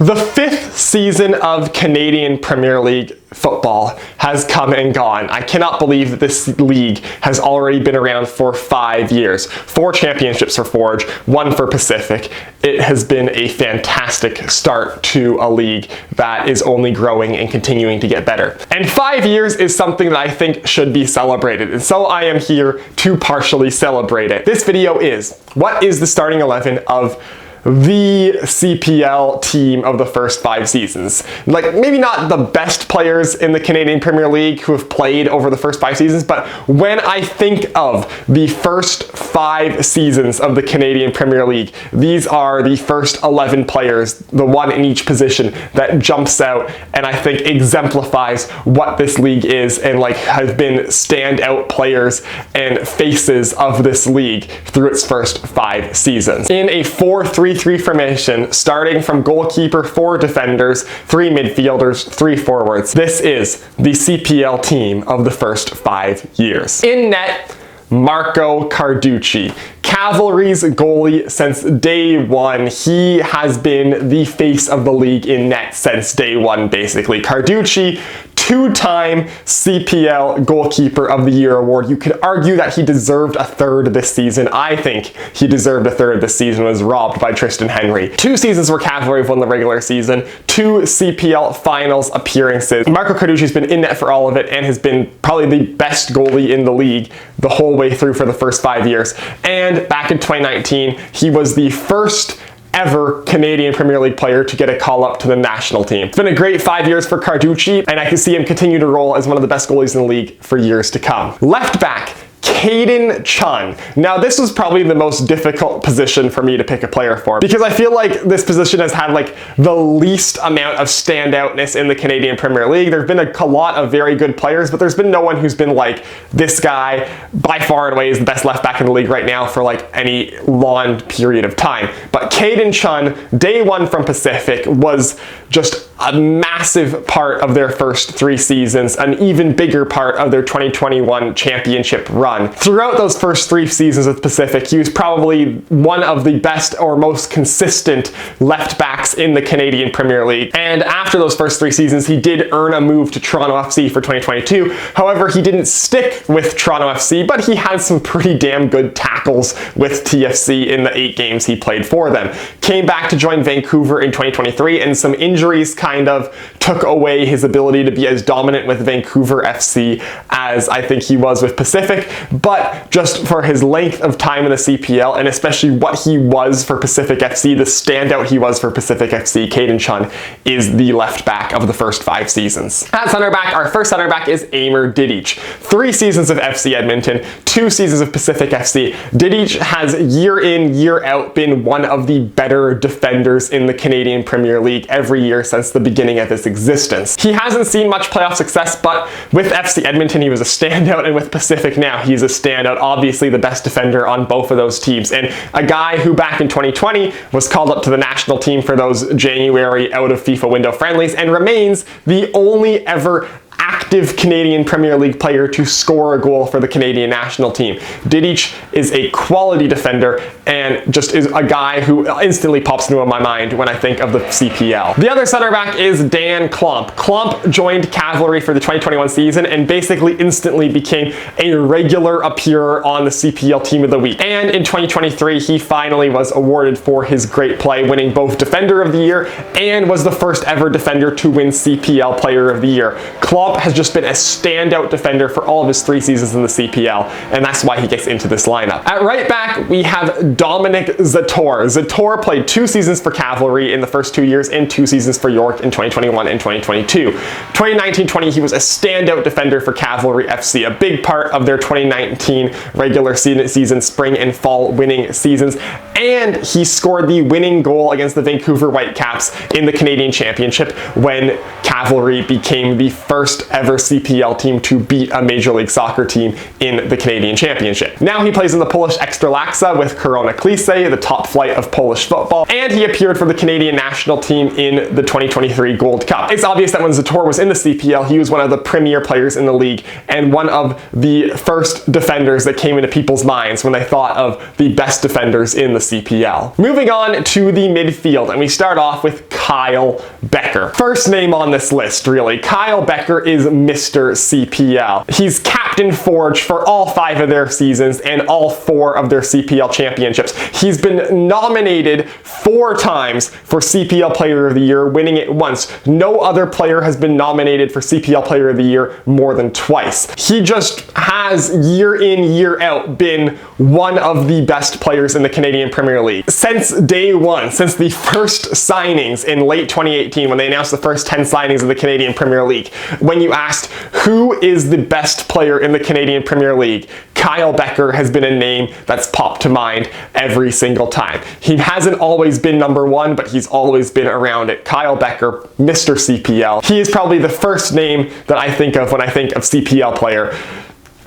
The fifth season of Canadian Premier League football has come and gone. I cannot believe that this league has already been around for 5 years. 4 championships for Forge, 1 for Pacific. It has been a fantastic start to a league that is only growing and continuing to get better. And 5 years is something that I think should be celebrated, and so I am here to partially celebrate it. This video is, what is the starting 11 of the CPL team of the first 5 seasons? Like, maybe not the best players in the Canadian Premier League who have played over the first 5 seasons, but when I think of the first 5 seasons of the Canadian Premier League, these are the first 11 players, the one in each position, that jumps out and I think exemplifies what this league is and like has been standout players and faces of this league through its first 5 seasons. In a 4-3-3 formation, starting from goalkeeper, 4 defenders, 3 midfielders, 3 forwards. This is the CPL team of the first 5 years. In net, Marco Carducci, Cavalry's goalie since day one. He has been the face of the league in net since day one, basically. Carducci, 2-time CPL Goalkeeper of the Year award. You could argue that he deserved a 3rd this season. I think he deserved a 3rd this season, was robbed by Tristan Henry. 2 seasons where Cavalry won the regular season, 2 CPL finals appearances. Marco Carducci's been in net for all of it and has been probably the best goalie in the league the whole way through for the first 5 years. And back in 2019, he was the first ever Canadian Premier League player to get a call up to the national team. It's been a great 5 years for Carducci, and I can see him continue to roll as one of the best goalies in the league for years to come. Left back, Caden Chun. Now, this was probably the most difficult position for me to pick a player for, because I feel like this position has had like the least amount of standoutness in the Canadian Premier League. There've been a lot of very good players, but there's been no one who's been like, this guy by far and away is the best left back in the league right now for like any long period of time. But Caden Chun, day one from Pacific, was just a massive part of their first 3 seasons, an even bigger part of their 2021 championship run. Throughout those first 3 seasons with Pacific, he was probably one of the best or most consistent left backs in the Canadian Premier League. And after those first 3 seasons, he did earn a move to Toronto FC for 2022. However, he didn't stick with Toronto FC, but he had some pretty damn good tackles with TFC in the 8 games he played for them. Came back to join Vancouver in 2023, and some injuries kind of took away his ability to be as dominant with Vancouver FC as I think he was with Pacific. But just for his length of time in the CPL, and especially what he was for Pacific FC, the standout he was for Pacific FC, Caden Chun is the left back of the first 5 seasons. At center back, our first center back is Amer Didic. 3 seasons of FC Edmonton, 2 seasons of Pacific FC. Didic has year in, year out been one of the better defenders in the Canadian Premier League every year since the beginning of its existence. He hasn't seen much playoff success, but with FC Edmonton he was a standout, and with Pacific now he's a standout, obviously the best defender on both of those teams, and a guy who back in 2020 was called up to the national team for those January out of FIFA window friendlies, and remains the only ever active Canadian Premier League player to score a goal for the Canadian national team. Didic is a quality defender and just is a guy who instantly pops into my mind when I think of the CPL. The other center back is Dan Klomp. Klomp joined Cavalry for the 2021 season and basically instantly became a regular appearer on the CPL Team of the Week. And in 2023, he finally was awarded for his great play, winning both Defender of the Year and was the first ever defender to win CPL Player of the Year. Klomp has just been a standout defender for all of his 3 seasons in the CPL, and that's why he gets into this lineup. At right back, we have Dominic Zator. Zator played 2 seasons for Cavalry in the first 2 years and 2 seasons for York in 2021 and 2022. 2019-20, he was a standout defender for Cavalry FC, a big part of their 2019 regular season, spring and fall winning seasons, and he scored the winning goal against the Vancouver Whitecaps in the Canadian Championship when Cavalry became the first ever ever CPL team to beat a Major League Soccer team in the Canadian Championship. Now he plays in the Polish Ekstraklasa with Korona Kielce, the top flight of Polish football, and he appeared for the Canadian national team in the 2023 Gold Cup. It's obvious that when Zator was in the CPL, he was one of the premier players in the league and one of the first defenders that came into people's minds when they thought of the best defenders in the CPL. Moving on to the midfield, and we start off with Kyle Becker. First name on this list, really. Kyle Becker is Mr. CPL. He's captain Forge for all 5 of their seasons and all 4 of their CPL championships. He's been nominated 4 times for CPL Player of the Year, winning it once. No other player has been nominated for CPL Player of the Year more than twice. He just has, year in, year out, been one of the best players in the Canadian Premier League. Since day one, since the first signings in late 2018, when they announced the first 10 signings of the Canadian Premier League, when you asked who is the best player in the Canadian Premier League, Kyle Becker has been a name that's popped to mind every single time. He hasn't always been number 1, but he's always been around it. Kyle Becker, Mr. CPL. He is probably the first name that I think of when I think of CPL player,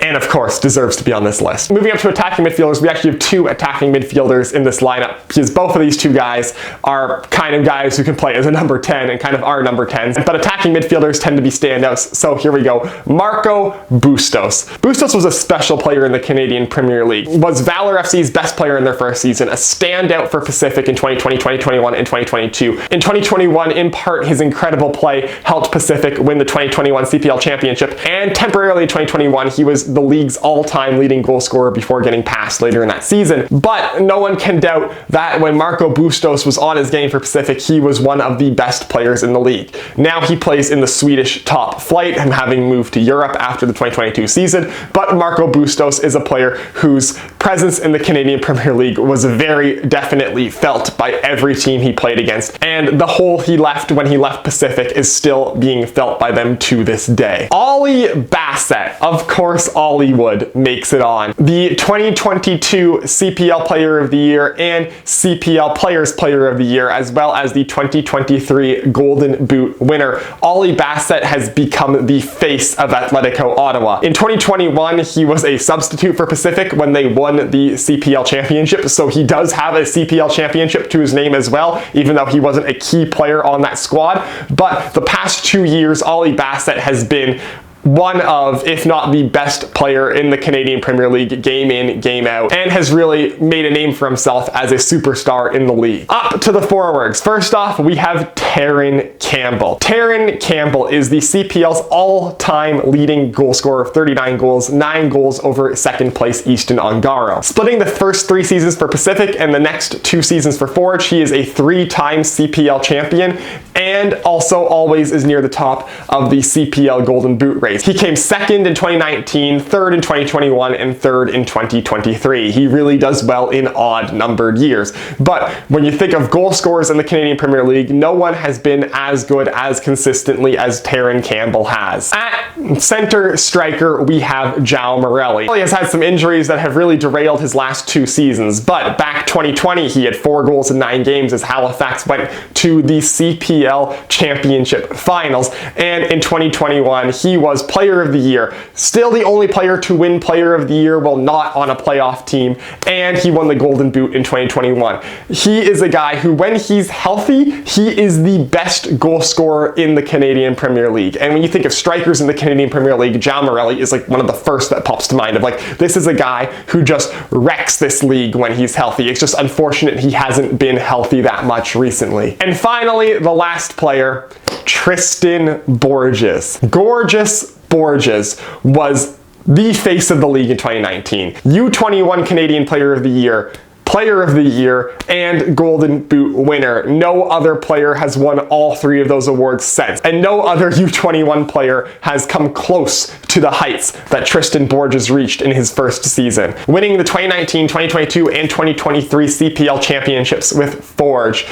and of course deserves to be on this list. Moving up to attacking midfielders, we actually have 2 attacking midfielders in this lineup, because both of these 2 guys are kind of guys who can play as a number 10 and kind of are number 10s, but attacking midfielders tend to be standouts, so here we go. Marco Bustos. Bustos was a special player in the Canadian Premier League, was Valor FC's best player in their first season, a standout for Pacific in 2020, 2021, and 2022. In 2021, in part, his incredible play helped Pacific win the 2021 CPL Championship, and temporarily in 2021, he was the league's all-time leading goal scorer before getting passed later in that season. But no one can doubt that when Marco Bustos was on his game for Pacific, he was one of the best players in the league. Now he plays in the Swedish top flight, him having moved to Europe after the 2022 season, but Marco Bustos is a player whose presence in the Canadian Premier League was very definitely felt by every team he played against, and the hole he left when he left Pacific is still being felt by them to this day. Ollie Bassett, of course Ollie Wood makes it on. The 2022 CPL Player of the Year and CPL Players Player of the Year, as well as the 2023 Golden Boot winner. Ollie Bassett has become the face of Atletico Ottawa. In 2021, he was a substitute for Pacific when they won the CPL Championship, so he does have a CPL Championship to his name as well, even though he wasn't a key player on that squad. But the past 2 years, Ollie Bassett has been one of, if not the best player in the Canadian Premier League, game in, game out, and has really made a name for himself as a superstar in the league. Up to the forwards. First off, we have Terran Campbell. Terran Campbell is the CPL's all-time leading goal scorer of 39 goals, 9 goals over second place Easton Ongaro. Splitting the first 3 seasons for Pacific and the next 2 seasons for Forge, he is a 3-time CPL champion and also always is near the top of the CPL Golden Boot race. He came 2nd in 2019, 3rd in 2021, and 3rd in 2023. He really does well in odd-numbered years. But when you think of goal scorers in the Canadian Premier League, no one has been as good as consistently as Terran Campbell has. At center striker, we have João Morelli. He has had some injuries that have really derailed his last 2 seasons, but back 2020, he had 4 goals in 9 games as Halifax went to the CPL Championship Finals, and in 2021, he was Player of the Year. Still the only player to win Player of the Year while not on a playoff team, and he won the Golden Boot in 2021. He is a guy who, when he's healthy, he is the best goal scorer in the Canadian Premier League. And when you think of strikers in the Canadian Premier League, João Morelli is like one of the first that pops to mind of like, this is a guy who just wrecks this league when he's healthy. It's just unfortunate he hasn't been healthy that much recently. And finally, the last player, Tristan Borges. Gorgeous Borges was the face of the league in 2019. U21 Canadian Player of the Year, Player of the Year, and Golden Boot winner. No other player has won all 3 of those awards since, and no other U21 player has come close to the heights that Tristan Borges reached in his first season, winning the 2019, 2022, and 2023 CPL championships with Forge.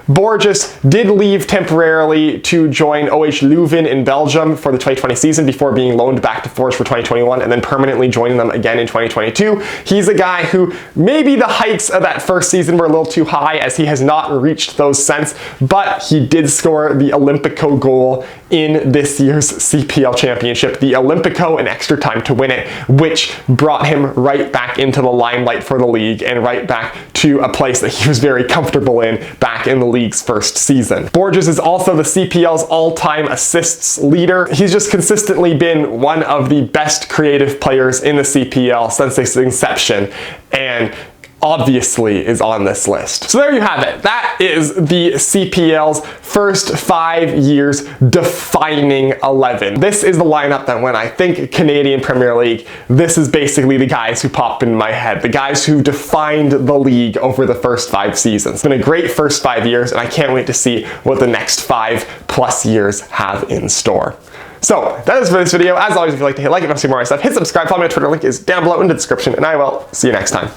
Borges did leave temporarily to join OH Leuven in Belgium for the 2020 season before being loaned back to Forge for 2021 and then permanently joining them again in 2022. He's a guy who maybe the heights of that first season were a little too high as he has not reached those since, but he did score the Olympico goal in this year's CPL championship, the Olympico in extra time to win it, which brought him right back into the limelight for the league and right back to a place that he was very comfortable in back in the league's first season. Borges is also the CPL's all-time assists leader. He's just consistently been one of the best creative players in the CPL since its inception, and obviously is on this list. So there you have it. That is the CPL's first 5 years defining 11. This is the lineup that when I think Canadian Premier League, this is basically the guys who pop in my head, the guys who defined the league over the first 5 seasons. It's been a great first 5 years, and I can't wait to see what the next 5+ years have in store. So that is for this video. As always, if you'd like to hit like if you want to see more of my stuff, hit subscribe, follow me on Twitter, link is down below in the description, and I will see you next time.